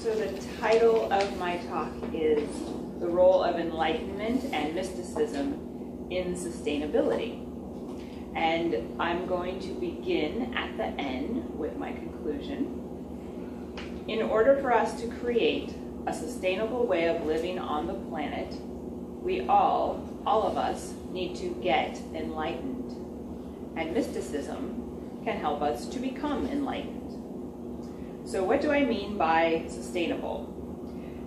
So the title of my talk is The Role of Enlightenment and Mysticism in Sustainability. And I'm going to begin at the end with my conclusion. In order for us to create a sustainable way of living on the planet, we all of us, need to get enlightened. And mysticism can help us to become enlightened. So what do I mean by sustainable?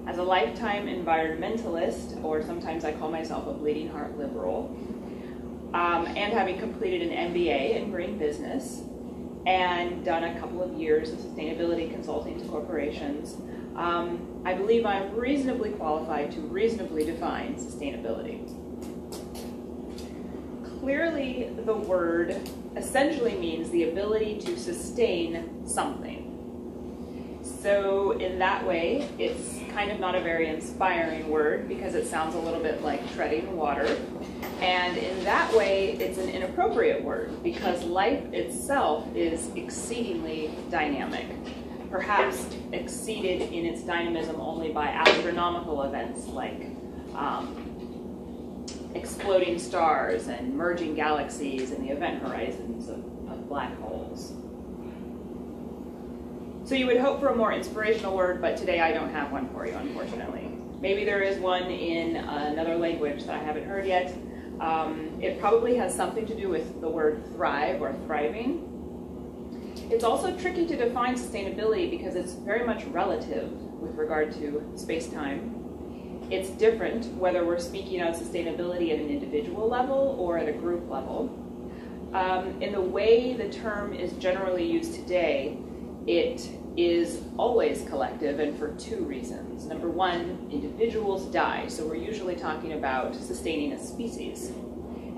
As a lifetime environmentalist, or sometimes I call myself a bleeding heart liberal, and having completed an MBA in green business and done a couple of years of sustainability consulting to corporations, I believe I'm reasonably qualified to reasonably define sustainability. Clearly, the word essentially means the ability to sustain something. So in that way, it's kind of not a very inspiring word because it sounds a little bit like treading water. And in that way, it's an inappropriate word because life itself is exceedingly dynamic, perhaps exceeded in its dynamism only by astronomical events like exploding stars and merging galaxies and the event horizons of black holes. So you would hope for a more inspirational word, but today I don't have one for you, unfortunately. Maybe there is one in another language that I haven't heard yet. It probably has something to do with the word thrive or thriving. It's also tricky to define sustainability because it's very much relative with regard to space-time. It's different whether we're speaking of sustainability at an individual level or at a group level. In the way the term is generally used today, it is always collective, and for two reasons. Number one, individuals die, so we're usually talking about sustaining a species.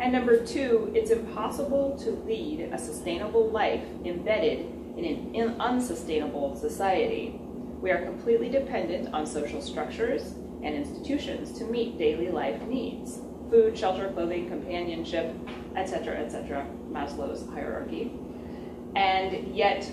And number two, it's impossible to lead a sustainable life embedded in an unsustainable society. We are completely dependent on social structures and institutions to meet daily life needs: food, shelter, clothing, companionship, etc., Maslow's hierarchy. And yet,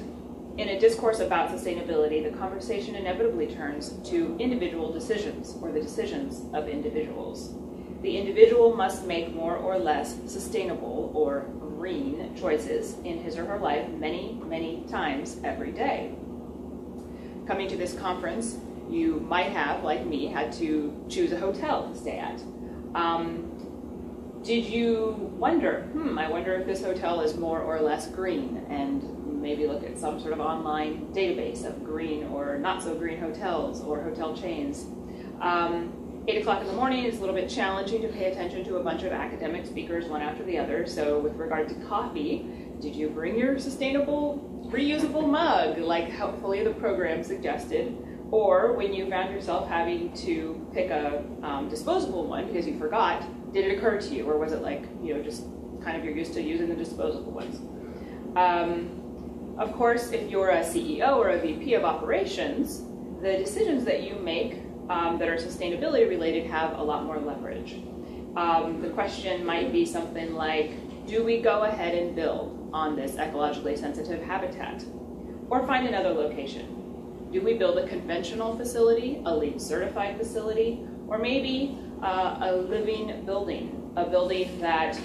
in a discourse about sustainability, the conversation inevitably turns to individual decisions, or the decisions of individuals. The individual must make more or less sustainable or green choices in his or her life many, many times every day. Coming to this conference, you might have, like me, had to choose a hotel to stay at. Did you wonder, I wonder if this hotel is more or less green, and maybe look at some sort of online database of green or not so green hotels or hotel chains. 8 o'clock in the morning is a little bit challenging to pay attention to a bunch of academic speakers one after the other. So with regard to coffee, did you bring your sustainable, reusable mug like hopefully the program suggested? Or when you found yourself having to pick a disposable one because you forgot, did it occur to you? Or was it like, just kind of you're used to using the disposable ones? Of course, if you're a CEO or a VP of operations, the decisions that you make that are sustainability related have a lot more leverage. The question might be something like, do we go ahead and build on this ecologically sensitive habitat? Or find another location? Do we build a conventional facility, a LEED certified facility, or maybe a living building, a building that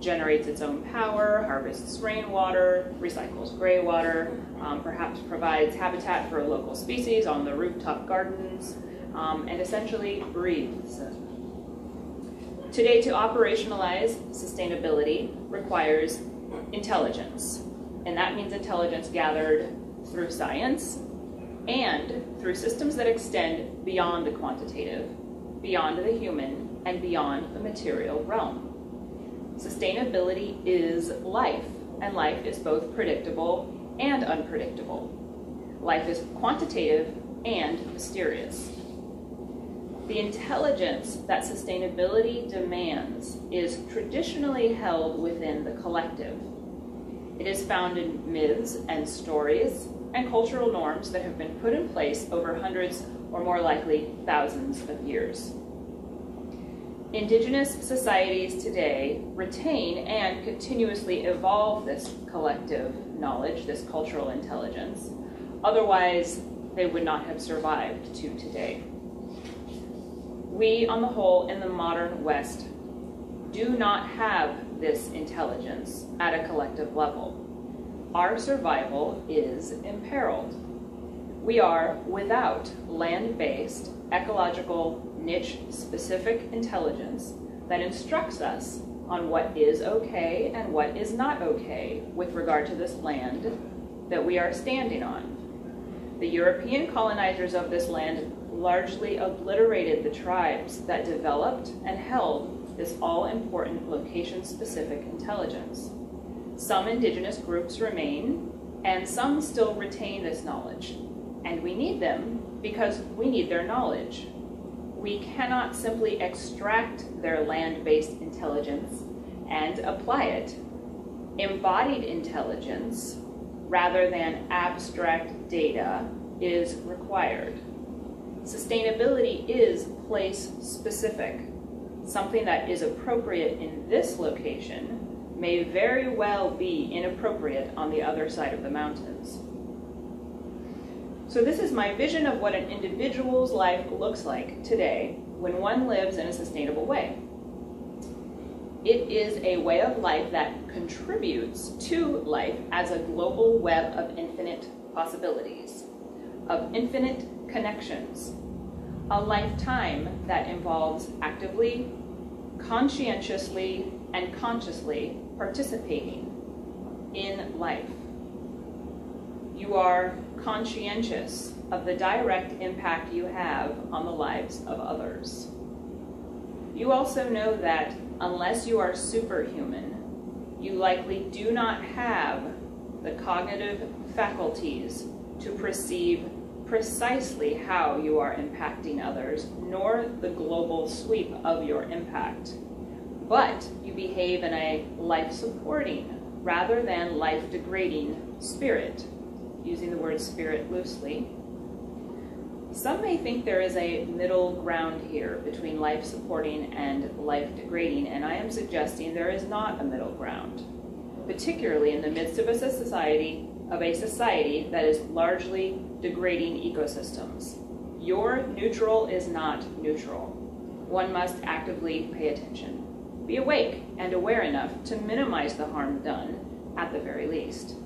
generates its own power, harvests rainwater, recycles gray water, perhaps provides habitat for a local species on the rooftop gardens, and essentially breathes. Today, to operationalize sustainability requires intelligence, and that means intelligence gathered through science and through systems that extend beyond the quantitative, beyond the human, and beyond the material realm. Sustainability is life, and life is both predictable and unpredictable. Life is quantitative and mysterious. The intelligence that sustainability demands is traditionally held within the collective. It is found in myths and stories and cultural norms that have been put in place over hundreds or more likely thousands of years. Indigenous societies today retain and continuously evolve this collective knowledge, this cultural intelligence. Otherwise, they would not have survived to today. We, on the whole, in the modern West, do not have this intelligence at a collective level. Our survival is imperiled. We are without land-based, ecological, niche-specific intelligence that instructs us on what is okay and what is not okay with regard to this land that we are standing on. The European colonizers of this land largely obliterated the tribes that developed and held this all-important location-specific intelligence. Some indigenous groups remain, and some still retain this knowledge. And we need them because we need their knowledge. We cannot simply extract their land-based intelligence and apply it. Embodied intelligence, rather than abstract data, is required. Sustainability is place-specific. Something that is appropriate in this location may very well be inappropriate on the other side of the mountains. So this is my vision of what an individual's life looks like today when one lives in a sustainable way. It is a way of life that contributes to life as a global web of infinite possibilities, of infinite connections, a lifetime that involves actively, conscientiously, and consciously participating in life. You are conscientious of the direct impact you have on the lives of others. You also know that unless you are superhuman, you likely do not have the cognitive faculties to perceive precisely how you are impacting others, nor the global sweep of your impact. But you behave in a life-supporting rather than life-degrading spirit, using the word spirit loosely. Some may think there is a middle ground here between life-supporting and life-degrading, and I am suggesting there is not a middle ground, particularly in the midst of a society that is largely degrading ecosystems. Your neutral is not neutral. One must actively pay attention. Be awake and aware enough to minimize the harm done at the very least.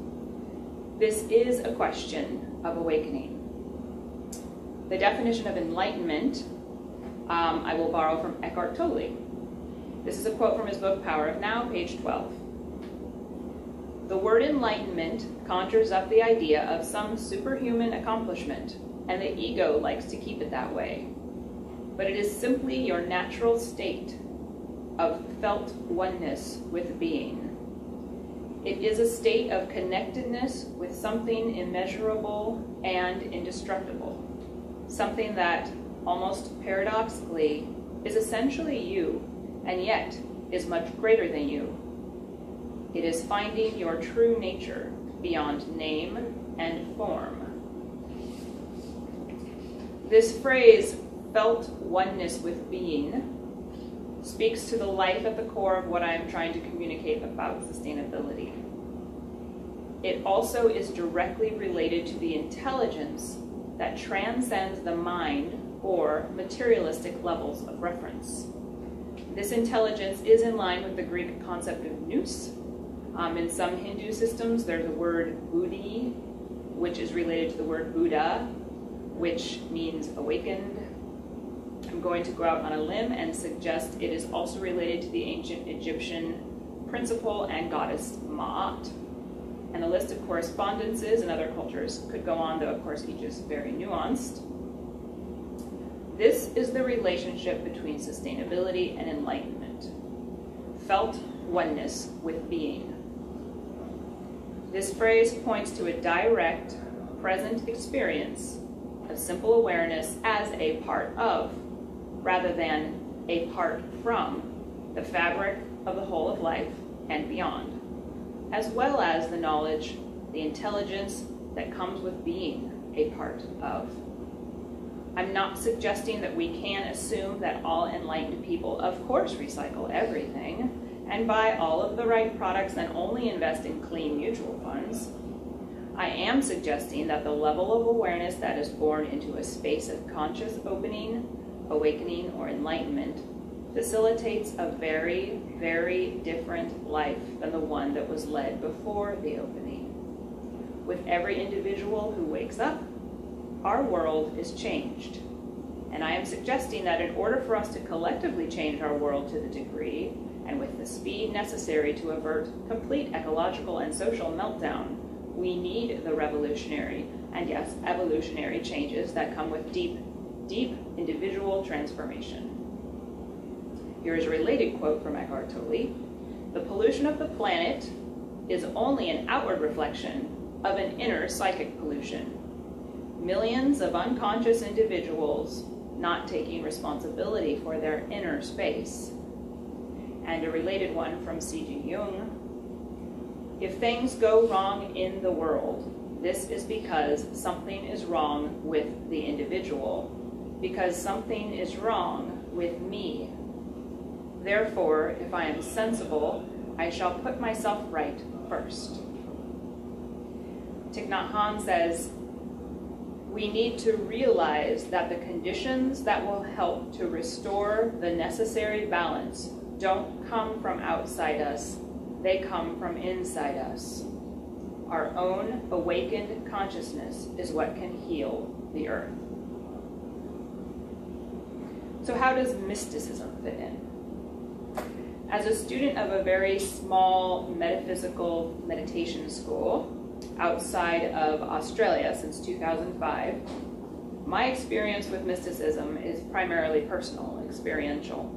This is a question of awakening. The definition of enlightenment, I will borrow from Eckhart Tolle. This is a quote from his book, Power of Now, page 12. The word enlightenment conjures up the idea of some superhuman accomplishment, and the ego likes to keep it that way. But it is simply your natural state of felt oneness with being. It is a state of connectedness with something immeasurable and indestructible, something that, almost paradoxically, is essentially you, and yet is much greater than you. It is finding your true nature beyond name and form. This phrase, felt oneness with being, speaks to the life at the core of what I am trying to communicate about sustainability. It also is directly related to the intelligence that transcends the mind or materialistic levels of reference. This intelligence is in line with the Greek concept of nous. In some Hindu systems, there's the word buddhi, which is related to the word Buddha, which means awakened. I'm going to go out on a limb and suggest it is also related to the ancient Egyptian principle and goddess Ma'at. And the list of correspondences in other cultures could go on, though of course each is very nuanced. This is the relationship between sustainability and enlightenment. Felt oneness with being. This phrase points to a direct, present experience of simple awareness as a part of, rather than a part from, the fabric of the whole of life and beyond, as well as the knowledge, the intelligence that comes with being a part of. I'm not suggesting that we can assume that all enlightened people, of course, recycle everything and buy all of the right products and only invest in clean mutual funds. I am suggesting that the level of awareness that is born into a space of conscious opening, awakening, or enlightenment facilitates a very, very different life than the one that was led before the opening. With every individual who wakes up, our world is changed. And I am suggesting that in order for us to collectively change our world to the degree and with the speed necessary to avert complete ecological and social meltdown, we need the revolutionary and, yes, evolutionary changes that come with deep, deep individual transformation. Here is a related quote from Eckhart Tolle. The pollution of the planet is only an outward reflection of an inner psychic pollution. Millions of unconscious individuals not taking responsibility for their inner space. And a related one from C.G. Jung. If things go wrong in the world, this is because something is wrong with the individual, because something is wrong with me. Therefore, if I am sensible, I shall put myself right first. Thich Nhat Hanh says, we need to realize that the conditions that will help to restore the necessary balance don't come from outside us, they come from inside us. Our own awakened consciousness is what can heal the earth. So how does mysticism fit in? As a student of a very small metaphysical meditation school outside of Australia since 2005, my experience with mysticism is primarily personal, experiential.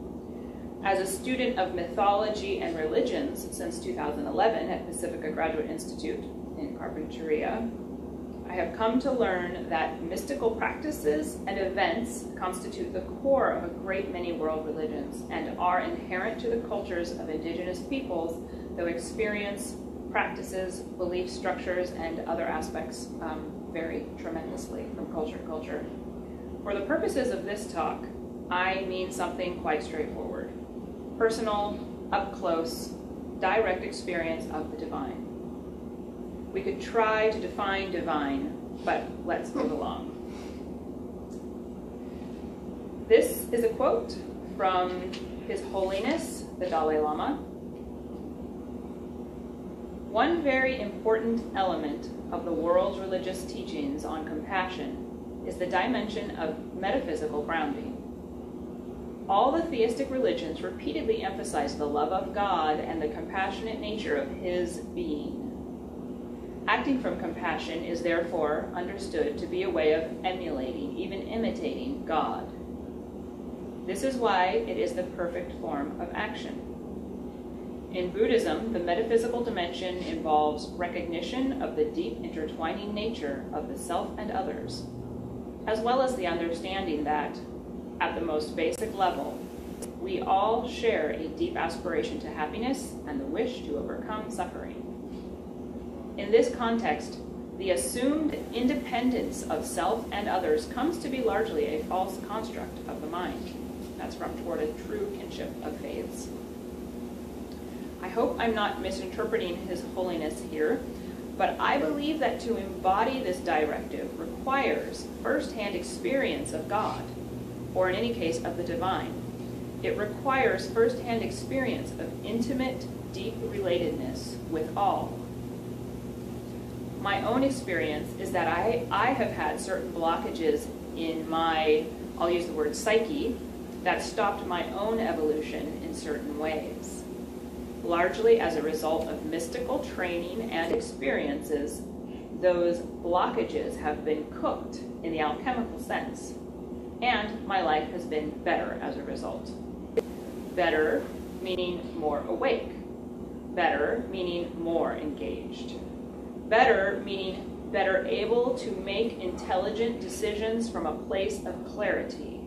As a student of mythology and religions since 2011 at Pacifica Graduate Institute in Carpinteria, I have come to learn that mystical practices and events constitute the core of a great many world religions and are inherent to the cultures of indigenous peoples that experience practices, belief structures, and other aspects vary tremendously from culture to culture. For the purposes of this talk, I mean something quite straightforward. Personal, up-close, direct experience of the divine. We could try to define divine, but let's move along. This is a quote from His Holiness, the Dalai Lama. One very important element of the world's religious teachings on compassion is the dimension of metaphysical grounding. All the theistic religions repeatedly emphasize the love of God and the compassionate nature of His being. Acting from compassion is therefore understood to be a way of emulating, even imitating, God. This is why it is the perfect form of action. In Buddhism, the metaphysical dimension involves recognition of the deep intertwining nature of the self and others, as well as the understanding that, at the most basic level, we all share a deep aspiration to happiness and the wish to overcome suffering. In this context, the assumed independence of self and others comes to be largely a false construct of the mind. That's from Toward a True Kinship of Faiths. I hope I'm not misinterpreting His Holiness here, but I believe that to embody this directive requires first-hand experience of God, or in any case of the divine. It requires first-hand experience of intimate, deep relatedness with all. My own experience is that I have had certain blockages in my, I'll use the word psyche, that stopped my own evolution in certain ways. Largely as a result of mystical training and experiences, those blockages have been cooked in the alchemical sense, and my life has been better as a result. Better meaning more awake. Better meaning more engaged. Better meaning better able to make intelligent decisions from a place of clarity.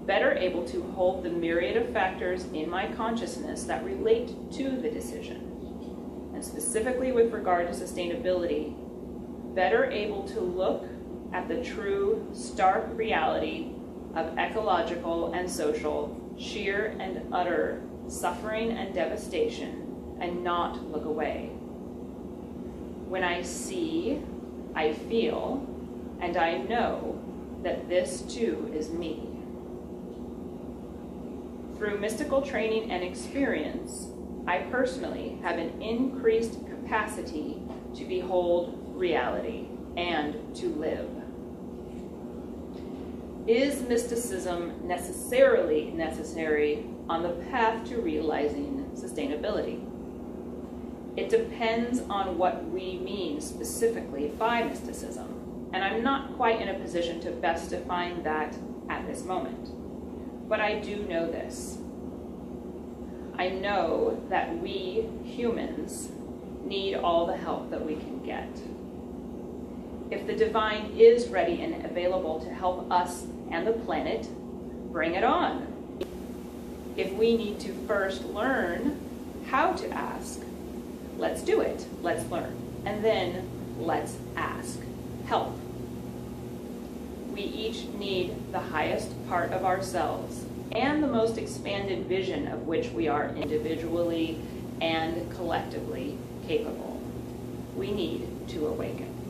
Better able to hold the myriad of factors in my consciousness that relate to the decision. And specifically with regard to sustainability, better able to look at the true, stark reality of ecological and social, sheer and utter suffering and devastation, and not look away. when I see, I feel, and I know that this too is me. Through mystical training and experience, I personally have an increased capacity to behold reality and to live. Is mysticism necessarily necessary on the path to realizing sustainability? It depends on what we mean specifically by mysticism, and I'm not quite in a position to best define that at this moment. But I do know this. I know that we humans need all the help that we can get. If the divine is ready and available to help us and the planet, bring it on. If we need to first learn how to ask, let's do it. Let's learn. And then let's ask. Help. We each need the highest part of ourselves and the most expanded vision of which we are individually and collectively capable. We need to awaken.